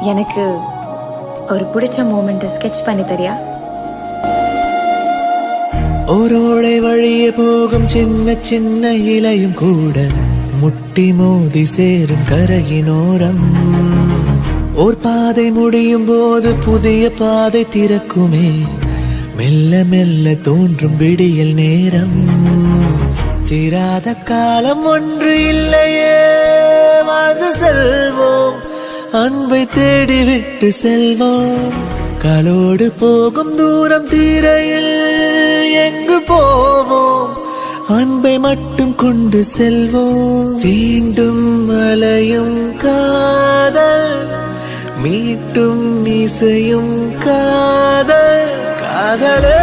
எனக்கு ஒரு பிடிச்ச மூமெண்ட் ஸ்கெட்ச் பண்ணி தரியா? ஓரோடை வழியே போகும் சின்ன சின்ன இலையும் கூட முட்டி மோதி சேரும் கரையினோரம். ஓர் பாதை முடியும் போது புதிய பாதை திறக்குமே, மெல்ல மெல்ல தோன்றும் விடியல் நேரம். தீராத காலம் ஒன்று இல்லையே, வாழ்ந்து செல்வோம், அன்பை தேடிவிட்டு செல்வோம். காலோடு போகும் தூரம் தீரையில் எங்கு போவோம், அன்பை மட்டும் கொண்டு செல்வோம். தீண்டும் மலையும் காதல், மீட்டும் இசையும் காதல், காதலே.